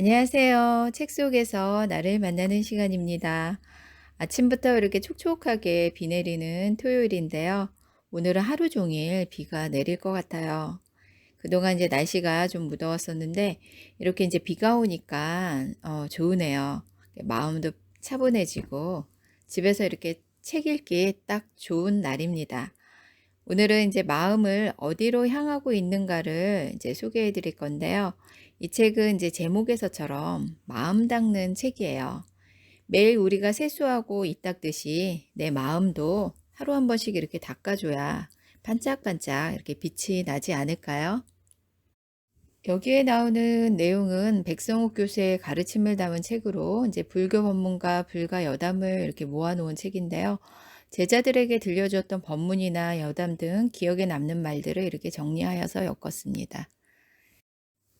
안녕하세요. 책 속에서 나를 만나는 시간입니다. 아침부터 이렇게 촉촉하게 비 내리는 토요일인데요. 오늘은 하루 종일 비가 내릴 것 같아요. 그동안 이제 날씨가 좀 무더웠었는데 이렇게 이제 비가 오니까 좋으네요. 마음도 차분해지고 집에서 이렇게 책 읽기 딱 좋은 날입니다. 오늘은 이제 마음을 어디로 향하고 있는가를 이제 소개해 드릴 건데요. 이 책은 이제 제목에서처럼 마음 닦는 책이에요. 매일 우리가 세수하고 이 닦듯이 내 마음도 하루 한 번씩 이렇게 닦아줘야 반짝반짝 이렇게 빛이 나지 않을까요? 여기에 나오는 내용은 백성욱 교수의 가르침을 담은 책으로 이제 불교 법문과 불가 여담을 이렇게 모아놓은 책인데요. 제자들에게 들려주었던 법문이나 여담 등 기억에 남는 말들을 이렇게 정리하여서 엮었습니다.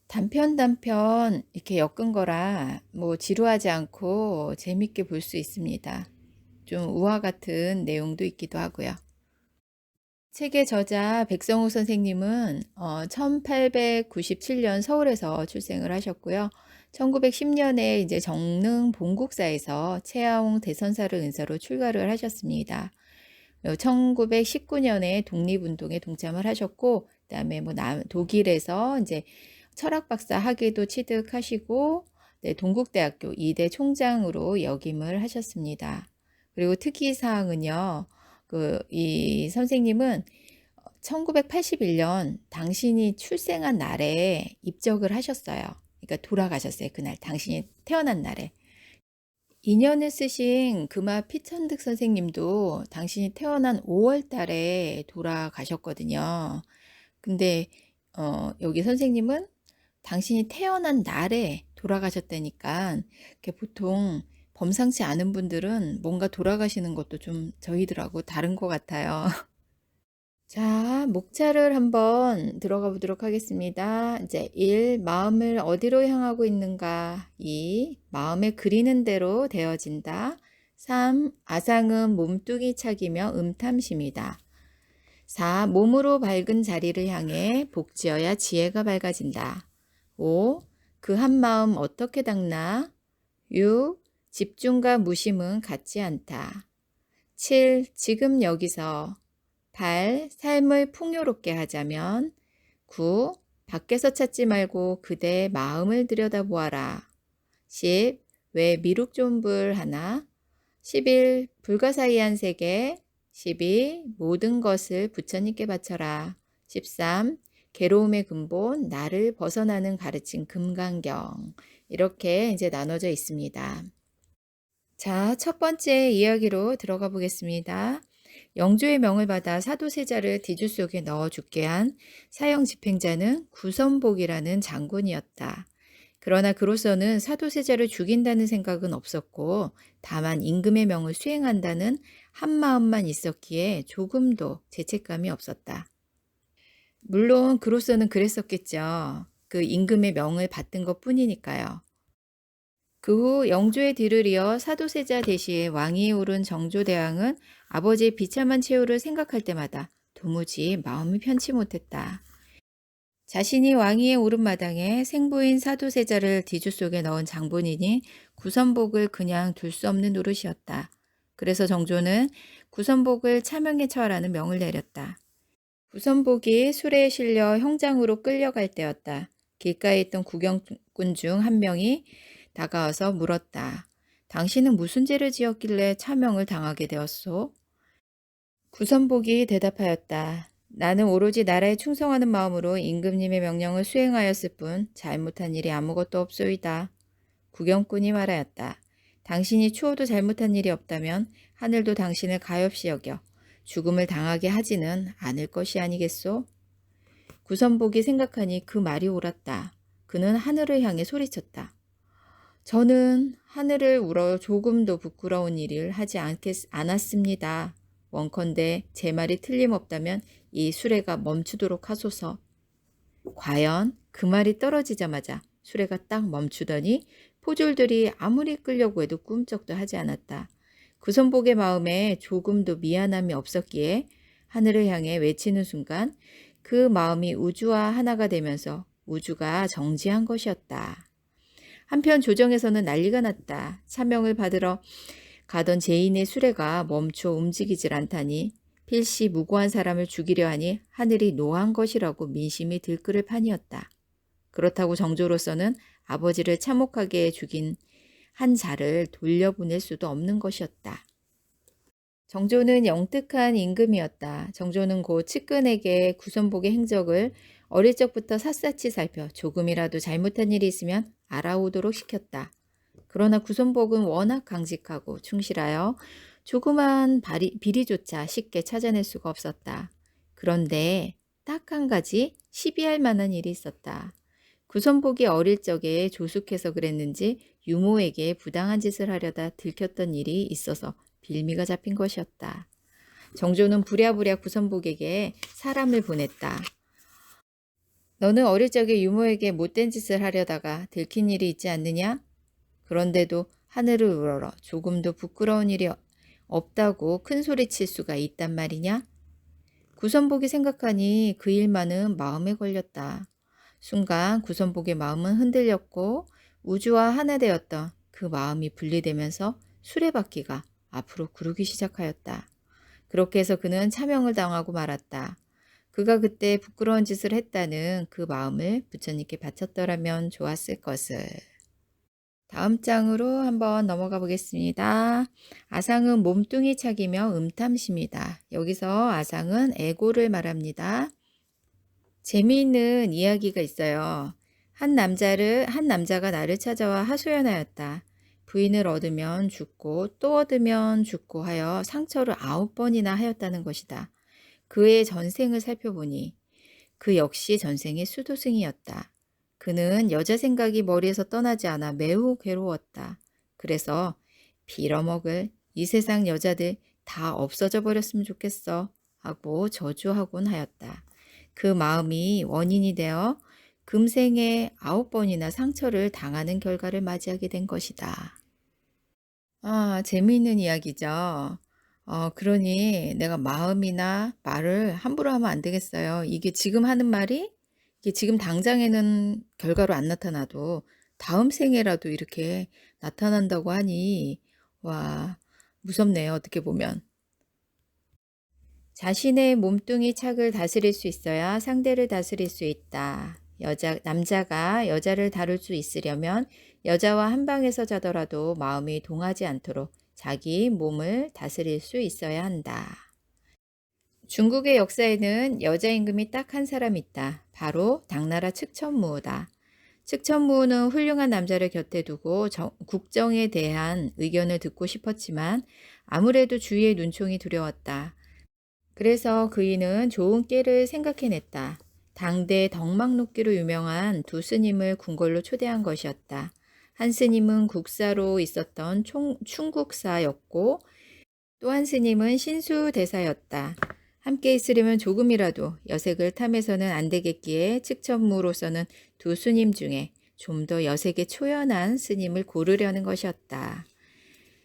단편 이렇게 엮은 거라 뭐 지루하지 않고 재밌게 볼 수 있습니다. 좀 우화 같은 내용도 있기도 하고요. 책의 저자 백성욱 선생님은 1897년 서울에서 출생을 하셨고요. 1910년에 이제 정릉 봉국사에서 최하홍 대선사를 은사로 출가를 하셨습니다. 1919년에 독립운동에 동참을 하셨고, 그다음에 뭐 독일에서 이제 철학 박사 학위도 취득하시고, 네, 동국대학교 2대 총장으로 역임을 하셨습니다. 그리고 특이사항은요, 이 선생님은 1981년 당신이 출생한 날에 입적을 하셨어요. 그러니까 돌아가셨어요. 그날 당신이 태어난 날에. 인연을 쓰신 금화 피천득 선생님도 당신이 태어난 5월 달에 돌아가셨거든요. 근데 여기 선생님은 당신이 태어난 날에 돌아가셨다니까 보통 범상치 않은 분들은 뭔가 돌아가시는 것도 좀 저희들하고 다른 것 같아요. 자, 목차를 한번 들어가 보도록 하겠습니다. 이제 1. 마음을 어디로 향하고 있는가? 2. 마음에 그리는 대로 되어진다. 3. 아상은 몸뚱이 착이며 음탐심이다. 4. 몸으로 밝은 자리를 향해 복지어야 지혜가 밝아진다. 5. 그 한 마음 어떻게 닦나? 6. 집중과 무심은 같지 않다. 7. 지금 여기서 8. 삶을 풍요롭게 하자면 9. 밖에서 찾지 말고 그대의 마음을 들여다보아라. 10. 왜 미륵존불 하나? 11. 불가사의한 세계. 12. 모든 것을 부처님께 바쳐라. 13. 괴로움의 근본, 나를 벗어나는 가르침 금강경. 이렇게 이제 나눠져 있습니다. 자, 첫 번째 이야기로 들어가 보겠습니다. 영조의 명을 받아 사도세자를 뒤주 속에 넣어 죽게 한 사형 집행자는 구선복이라는 장군이었다. 그러나 그로서는 사도세자를 죽인다는 생각은 없었고 다만 임금의 명을 수행한다는 한 마음만 있었기에 조금도 죄책감이 없었다. 물론 그로서는 그랬었겠죠. 그 임금의 명을 받든 것 뿐이니까요. 그 후 영조의 뒤를 이어 사도세자 대시에 왕위에 오른 정조대왕은 아버지의 비참한 최후를 생각할 때마다 도무지 마음이 편치 못했다. 자신이 왕위에 오른 마당에 생부인 사도세자를 뒤주 속에 넣은 장본인이 구선복을 그냥 둘 수 없는 노릇이었다. 그래서 정조는 구선복을 차명에 처하라는 명을 내렸다. 구선복이 수레에 실려 형장으로 끌려갈 때였다. 길가에 있던 구경꾼 중 한 명이 다가와서 물었다. 당신은 무슨 죄를 지었길래 차명을 당하게 되었소? 구선복이 대답하였다. 나는 오로지 나라에 충성하는 마음으로 임금님의 명령을 수행하였을 뿐 잘못한 일이 아무것도 없소이다. 구경꾼이 말하였다. 당신이 추호도 잘못한 일이 없다면 하늘도 당신을 가엾이 여겨 죽음을 당하게 하지는 않을 것이 아니겠소? 구선복이 생각하니 그 말이 옳았다. 그는 하늘을 향해 소리쳤다. 저는 하늘을 우러 조금도 부끄러운 일을 하지 않았습니다. 원컨대 제 말이 틀림없다면 이 수레가 멈추도록 하소서. 과연 그 말이 떨어지자마자 수레가 딱 멈추더니 포졸들이 아무리 끌려고 해도 꿈쩍도 하지 않았다. 구선복의 마음에 조금도 미안함이 없었기에 하늘을 향해 외치는 순간 그 마음이 우주와 하나가 되면서 우주가 정지한 것이었다. 한편 조정에서는 난리가 났다. 차명을 받으러 가던 제인의 수레가 멈춰 움직이질 않다니 필시 무고한 사람을 죽이려 하니 하늘이 노한 것이라고 민심이 들끓을 판이었다. 그렇다고 정조로서는 아버지를 참혹하게 죽인 한 자를 돌려보낼 수도 없는 것이었다. 정조는 영특한 임금이었다. 정조는 곧 측근에게 구선복의 행적을 어릴 적부터 샅샅이 살펴 조금이라도 잘못한 일이 있으면 알아오도록 시켰다. 그러나 구선복은 워낙 강직하고 충실하여 조그만 비리조차 쉽게 찾아낼 수가 없었다. 그런데 딱 한 가지 시비할 만한 일이 있었다. 구선복이 어릴 적에 조숙해서 그랬는지 유모에게 부당한 짓을 하려다 들켰던 일이 있어서 빌미가 잡힌 것이었다. 정조는 부랴부랴 구선복에게 사람을 보냈다. 너는 어릴 적에 유모에게 못된 짓을 하려다가 들킨 일이 있지 않느냐? 그런데도 하늘을 우러러 조금도 부끄러운 일이 없다고 큰 소리 칠 수가 있단 말이냐? 구선복이 생각하니 그 일만은 마음에 걸렸다. 순간 구선복의 마음은 흔들렸고 우주와 하나 되었던 그 마음이 분리되면서 수레바퀴가 앞으로 구르기 시작하였다. 그렇게 해서 그는 차명을 당하고 말았다. 그가 그때 부끄러운 짓을 했다는 그 마음을 부처님께 바쳤더라면 좋았을 것을. 다음 장으로 한번 넘어가 보겠습니다. 아상은 몸뚱이 착이며 음탐심이다. 여기서 아상은 애고를 말합니다. 재미있는 이야기가 있어요. 한 남자가 나를 찾아와 하소연하였다. 부인을 얻으면 죽고 또 얻으면 죽고 하여 상처를 9번이나 하였다는 것이다. 그의 전생을 살펴보니 그 역시 전생의 수도승이었다. 그는 여자 생각이 머리에서 떠나지 않아 매우 괴로웠다. 그래서 빌어먹을 이 세상 여자들 다 없어져 버렸으면 좋겠어 하고 저주하곤 하였다. 그 마음이 원인이 되어 금생에 9번이나 상처를 당하는 결과를 맞이하게 된 것이다. 재미있는 이야기죠. 그러니 내가 마음이나 말을 함부로 하면 안 되겠어요. 이게 지금 하는 말이 이게 지금 당장에는 결과로 안 나타나도 다음 생에라도 이렇게 나타난다고 하니 와, 무섭네요. 어떻게 보면. 자신의 몸뚱이 착을 다스릴 수 있어야 상대를 다스릴 수 있다. 남자가 여자를 다룰 수 있으려면 여자와 한 방에서 자더라도 마음이 동하지 않도록 자기 몸을 다스릴 수 있어야 한다. 중국의 역사에는 여자 임금이 딱 한 사람 있다. 바로 당나라 측천무다. 측천무는 훌륭한 남자를 곁에 두고 국정에 대한 의견을 듣고 싶었지만 아무래도 주위의 눈총이 두려웠다. 그래서 그이는 좋은 꾀를 생각해냈다. 당대 덕망높기로 유명한 두 스님을 궁궐로 초대한 것이었다. 한 스님은 국사로 있었던 충국사였고 또 한 스님은 신수대사였다. 함께 있으려면 조금이라도 여색을 탐해서는 안 되겠기에 측천무로서는 두 스님 중에 좀 더 여색에 초연한 스님을 고르려는 것이었다.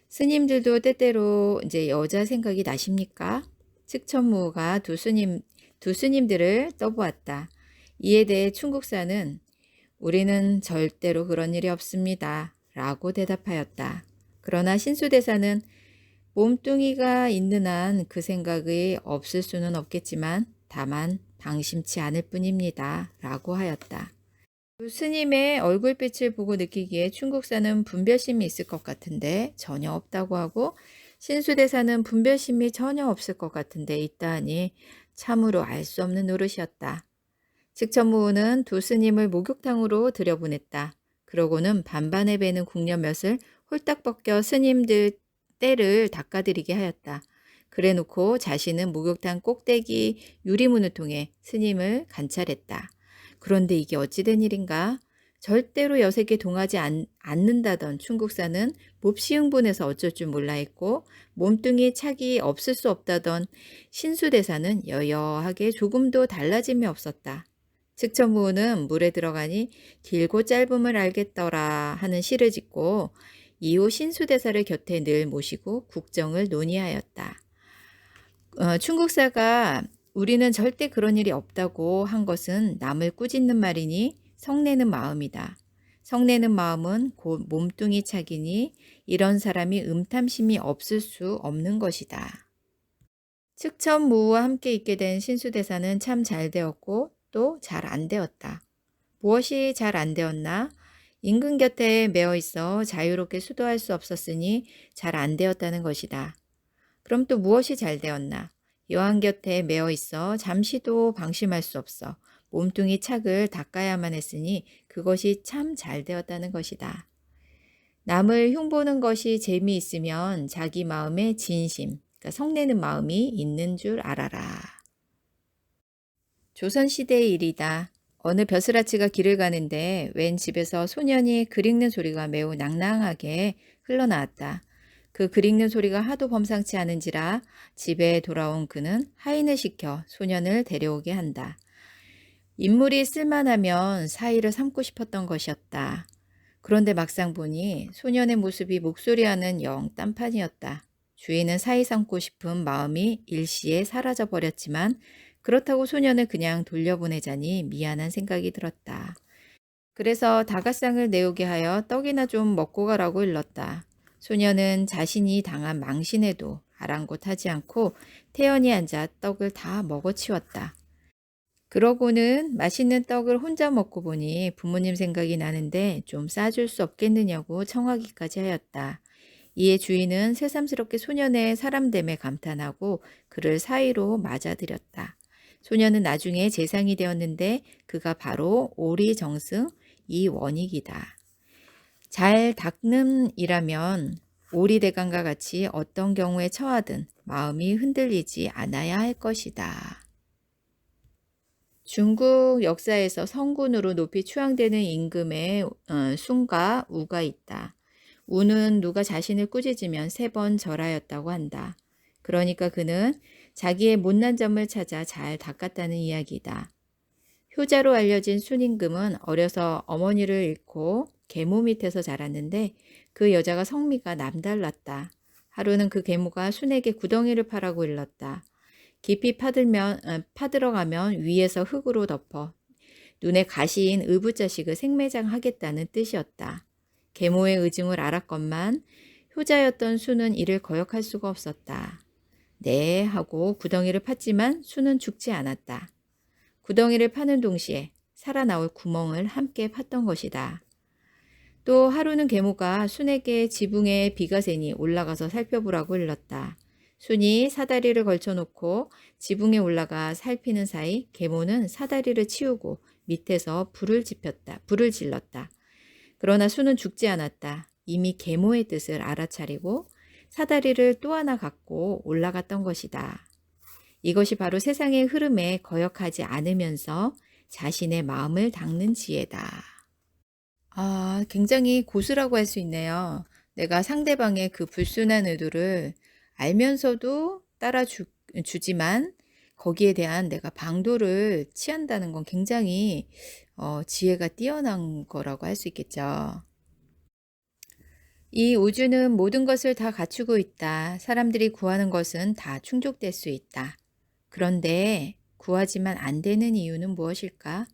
스님들도 때때로 이제 여자 생각이 나십니까? 측천무가 두 스님들을 떠보았다. 이에 대해 충국사는 우리는 절대로 그런 일이 없습니다. 라고 대답하였다. 그러나 신수대사는 몸뚱이가 있는 한 그 생각이 없을 수는 없겠지만 다만 방심치 않을 뿐입니다. 라고 하였다. 두 스님의 얼굴빛을 보고 느끼기에 충국사는 분별심이 있을 것 같은데 전혀 없다고 하고 신수대사는 분별심이 전혀 없을 것 같은데 있다 하니 참으로 알 수 없는 노릇이었다. 측천무는 두 스님을 목욕탕으로 들여보냈다. 그러고는 반반에 베는 국녀몇을 홀딱 벗겨 스님들 때를 닦아드리게 하였다. 그래놓고 자신은 목욕탕 꼭대기 유리문을 통해 스님을 관찰했다. 그런데 이게 어찌된 일인가? 절대로 여색에 동하지 않는다던 충국사는 몹시 흥분해서 어쩔 줄 몰라 했고 몸뚱이 착이 없을 수 없다던 신수대사는 여여하게 조금도 달라짐이 없었다. 측천무는 물에 들어가니 길고 짧음을 알겠더라 하는 시를 짓고 이후 신수대사를 곁에 늘 모시고 국정을 논의하였다. 충국사가 우리는 절대 그런 일이 없다고 한 것은 남을 꾸짖는 말이니 성내는 마음이다. 성내는 마음은 곧 몸뚱이 착이니 이런 사람이 음탐심이 없을 수 없는 것이다. 측천무우와 함께 있게 된 신수대사는 참 잘 되었고 또 잘 안 되었다. 무엇이 잘 안 되었나? 임금 곁에 매어 있어 자유롭게 수도할 수 없었으니 잘 안 되었다는 것이다. 그럼 또 무엇이 잘 되었나? 여왕 곁에 매어 있어 잠시도 방심할 수 없어 몸뚱이 착을 닦아야만 했으니 그것이 참 잘 되었다는 것이다. 남을 흉보는 것이 재미있으면 자기 마음에 진심, 그러니까 성내는 마음이 있는 줄 알아라. 조선시대의 일이다. 어느 벼슬아치가 길을 가는데 웬 집에서 소년이 글 읽는 소리가 매우 낭낭하게 흘러나왔다. 그 글 읽는 소리가 하도 범상치 않은지라 집에 돌아온 그는 하인을 시켜 소년을 데려오게 한다. 인물이 쓸만하면 사이를 삼고 싶었던 것이었다. 그런데 막상 보니 소년의 모습이 목소리와는 영 딴판이었다. 주인은 사이 삼고 싶은 마음이 일시에 사라져 버렸지만 그렇다고 소년을 그냥 돌려보내자니 미안한 생각이 들었다. 그래서 다갓상을 내오게 하여 떡이나 좀 먹고 가라고 일렀다. 소년은 자신이 당한 망신에도 아랑곳하지 않고 태연히 앉아 떡을 다 먹어치웠다. 그러고는 맛있는 떡을 혼자 먹고 보니 부모님 생각이 나는데 좀 싸줄 수 없겠느냐고 청하기까지 하였다. 이에 주인은 새삼스럽게 소년의 사람됨에 감탄하고 그를 사이로 맞아들였다. 소년은 나중에 재상이 되었는데 그가 바로 오리정승 이원익이다. 잘 닦는이라면 오리대감과 같이 어떤 경우에 처하든 마음이 흔들리지 않아야 할 것이다. 중국 역사에서 성군으로 높이 추앙되는 임금의 순과 우가 있다. 우는 누가 자신을 꾸짖으면 3번 절하였다고 한다. 그러니까 그는 자기의 못난 점을 찾아 잘 닦았다는 이야기다. 효자로 알려진 순임금은 어려서 어머니를 잃고 계모 밑에서 자랐는데 그 여자가 성미가 남달랐다. 하루는 그 계모가 순에게 구덩이를 파라고 일렀다. 깊이 파들어가면 위에서 흙으로 덮어 눈에 가시인 의붓자식을 생매장하겠다는 뜻이었다. 계모의 의중을 알았건만 효자였던 수는 이를 거역할 수가 없었다. 네 하고 구덩이를 팠지만 수는 죽지 않았다. 구덩이를 파는 동시에 살아나올 구멍을 함께 팠던 것이다. 또 하루는 계모가 순에게 지붕에 비가 새니 올라가서 살펴보라고 일렀다. 순이 사다리를 걸쳐놓고 지붕에 올라가 살피는 사이 계모는 사다리를 치우고 밑에서 불을 질렀다. 그러나 순은 죽지 않았다. 이미 계모의 뜻을 알아차리고 사다리를 또 하나 갖고 올라갔던 것이다. 이것이 바로 세상의 흐름에 거역하지 않으면서 자신의 마음을 닦는 지혜다. 굉장히 고수라고 할 수 있네요. 내가 상대방의 그 불순한 의도를 알면서도 주지만 거기에 대한 내가 방도를 취한다는 건 굉장히 지혜가 뛰어난 거라고 할 수 있겠죠. 이 우주는 모든 것을 다 갖추고 있다. 사람들이 구하는 것은 다 충족될 수 있다. 그런데 구하지만 안 되는 이유는 무엇일까?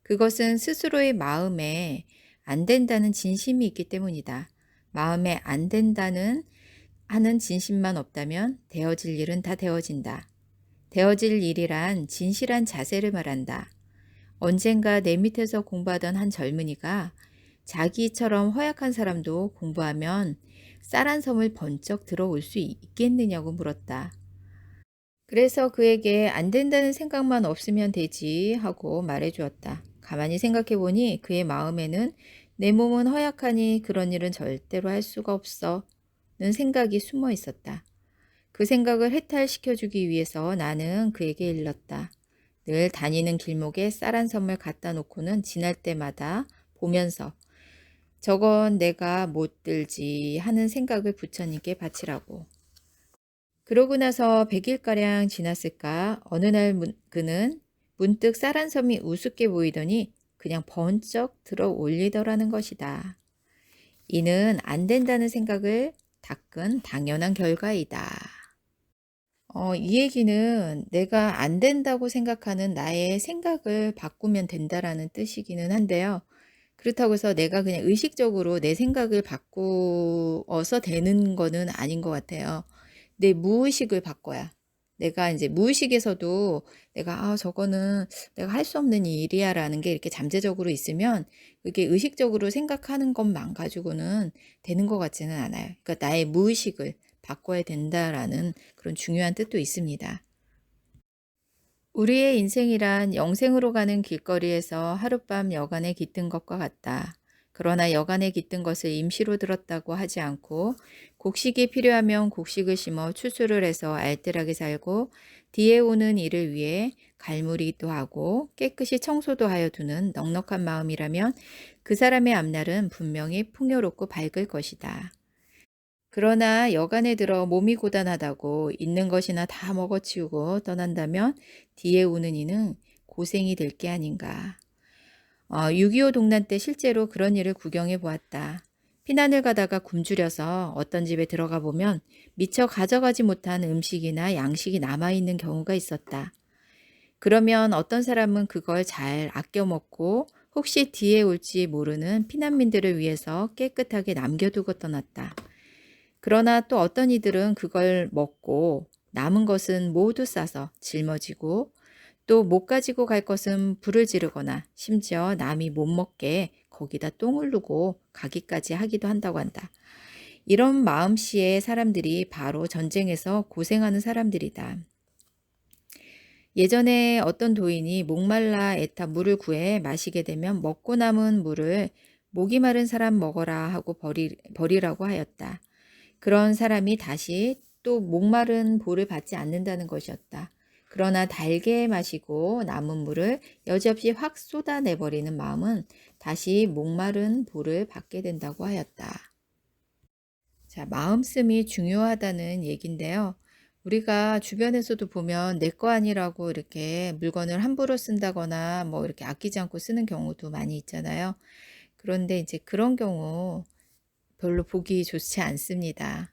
그것은 스스로의 마음에 안 된다는 진심이 있기 때문이다. 마음에 안 된다는 하는 진심만 없다면 되어질 일은 다 되어진다. 되어질 일이란 진실한 자세를 말한다. 언젠가 내 밑에서 공부하던 한 젊은이가 자기처럼 허약한 사람도 공부하면 쌀 한 섬을 번쩍 들어올 수 있겠느냐고 물었다. 그래서 그에게 안 된다는 생각만 없으면 되지 하고 말해주었다. 가만히 생각해보니 그의 마음에는 내 몸은 허약하니 그런 일은 절대로 할 수가 없어 는 생각이 숨어 있었다. 그 생각을 해탈시켜주기 위해서 나는 그에게 일렀다. 늘 다니는 길목에 쌀 한 섬을 갖다 놓고는 지날 때마다 보면서 저건 내가 못 들지 하는 생각을 부처님께 바치라고. 그러고 나서 100일가량 지났을까 어느 날 그는 문득 쌀 한 섬이 우습게 보이더니 그냥 번쩍 들어 올리더라는 것이다. 이는 안 된다는 생각을 닦은 당연한 결과이다. 이 얘기는 내가 안 된다고 생각하는 나의 생각을 바꾸면 된다라는 뜻이기는 한데요. 그렇다고 해서 내가 그냥 의식적으로 내 생각을 바꾸어서 되는 거는 아닌 것 같아요. 내 무의식을 바꿔야. 내가 이제 무의식에서도 내가 '아 저거는 내가 할 수 없는 일이야.'라는 게 이렇게 잠재적으로 있으면 그게 의식적으로 생각하는 것만 가지고는 되는 것 같지는 않아요. 그러니까 '나의 무의식을 바꿔야 된다.'라는 그런 중요한 뜻도 있습니다. 우리의 인생이란 영생으로 가는 길거리에서 하룻밤 여간에 깃든 것과 같다. 그러나 여간에 깃든 것을 임시로 들었다고 하지 않고 곡식이 필요하면 곡식을 심어 추수를 해서 알뜰하게 살고 뒤에 오는 일을 위해 갈무리도 하고 깨끗이 청소도 하여 두는 넉넉한 마음이라면 그 사람의 앞날은 분명히 풍요롭고 밝을 것이다. 그러나 여간에 들어 몸이 고단하다고 있는 것이나 다 먹어치우고 떠난다면 뒤에 오는 이는 고생이 될 게 아닌가. 6.25 동란 때 실제로 그런 일을 구경해 보았다. 피난을 가다가 굶주려서 어떤 집에 들어가 보면 미처 가져가지 못한 음식이나 양식이 남아있는 경우가 있었다. 그러면 어떤 사람은 그걸 잘 아껴 먹고 혹시 뒤에 올지 모르는 피난민들을 위해서 깨끗하게 남겨두고 떠났다. 그러나 또 어떤 이들은 그걸 먹고 남은 것은 모두 싸서 짊어지고 또 못 가지고 갈 것은 불을 지르거나 심지어 남이 못 먹게 거기다 똥을 누고 가기까지 하기도 한다고 한다. 이런 마음씨의 사람들이 바로 전쟁에서 고생하는 사람들이다. 예전에 어떤 도인이 목말라 애타 물을 구해 마시게 되면 먹고 남은 물을 목이 마른 사람 먹어라 하고 버리라고 하였다. 그런 사람이 다시 또 목마른 볼을 받지 않는다는 것이었다. 그러나 달게 마시고 남은 물을 여지없이 확 쏟아내버리는 마음은 다시 목마른 볼을 받게 된다고 하였다. 자, 마음씀이 중요하다는 얘긴데요. 우리가 주변에서도 보면 내 거 아니라고 이렇게 물건을 함부로 쓴다거나 뭐 이렇게 아끼지 않고 쓰는 경우도 많이 있잖아요. 그런데 이제 그런 경우 별로 보기 좋지 않습니다.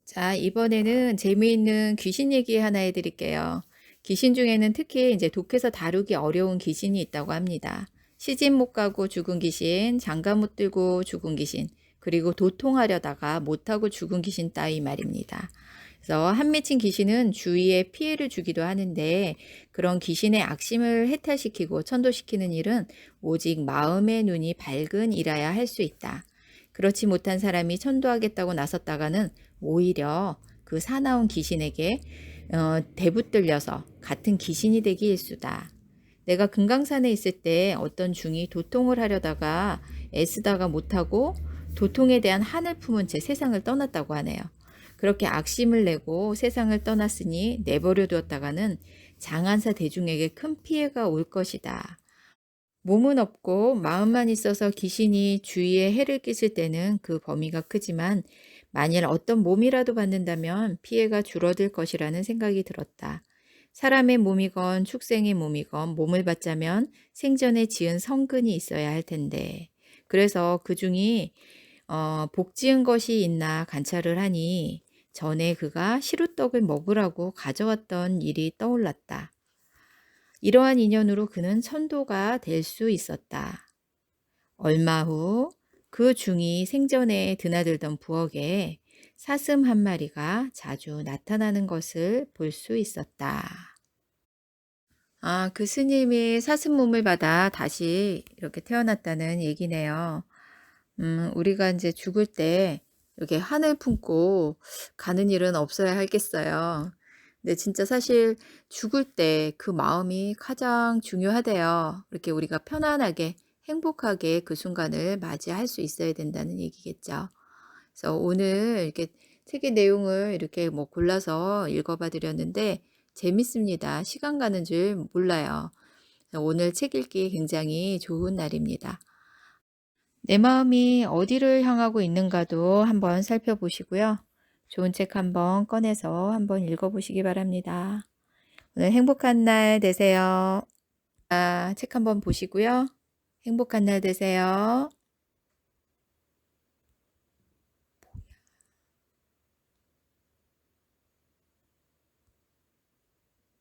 자, 이번에는 재미있는 귀신 얘기 하나 해드릴게요. 귀신 중에는 특히 이제 독해서 다루기 어려운 귀신이 있다고 합니다. 시집 못 가고 죽은 귀신, 장가 못 들고 죽은 귀신, 그리고 도통하려다가 못하고 죽은 귀신 따위 말입니다. 그래서 한 맺힌 귀신은 주위에 피해를 주기도 하는데 그런 귀신의 악심을 해탈시키고 천도시키는 일은 오직 마음의 눈이 밝은 이라야 할 수 있다. 그렇지 못한 사람이 천도하겠다고 나섰다가는 오히려 그 사나운 귀신에게 대붙들려서 같은 귀신이 되기 일수다. 내가 금강산에 있을 때 어떤 중이 도통을 하려다가 애쓰다가 못하고 도통에 대한 한을 품은 채 세상을 떠났다고 하네요. 그렇게 악심을 내고 세상을 떠났으니 내버려 두었다가는 장안사 대중에게 큰 피해가 올 것이다. 몸은 없고 마음만 있어서 귀신이 주위에 해를 끼칠 때는 그 범위가 크지만 만일 어떤 몸이라도 받는다면 피해가 줄어들 것이라는 생각이 들었다. 사람의 몸이건 축생의 몸이건 몸을 받자면 생전에 지은 성근이 있어야 할 텐데 그래서 그 중이 복 지은 것이 있나 관찰을 하니 전에 그가 시루떡을 먹으라고 가져왔던 일이 떠올랐다. 이러한 인연으로 그는 천도가 될 수 있었다. 얼마 후 그 중이 생전에 드나들던 부엌에 사슴 한 마리가 자주 나타나는 것을 볼 수 있었다. 아, 그 스님이 사슴 몸을 받아 다시 이렇게 태어났다는 얘기네요. 우리가 이제 죽을 때 이렇게 한을 품고 가는 일은 없어야 하겠어요. 근데 진짜 사실 죽을 때 그 마음이 가장 중요하대요. 이렇게 우리가 편안하게 행복하게 그 순간을 맞이할 수 있어야 된다는 얘기겠죠. 그래서 오늘 이렇게 책의 내용을 이렇게 뭐 골라서 읽어봐 드렸는데 재밌습니다. 시간 가는 줄 몰라요. 오늘 책 읽기 굉장히 좋은 날입니다. 내 마음이 어디를 향하고 있는가도 한번 살펴보시고요. 좋은 책 한번 꺼내서 한번 읽어보시기 바랍니다. 오늘 행복한 날 되세요. 책 한번 보시고요. 행복한 날 되세요.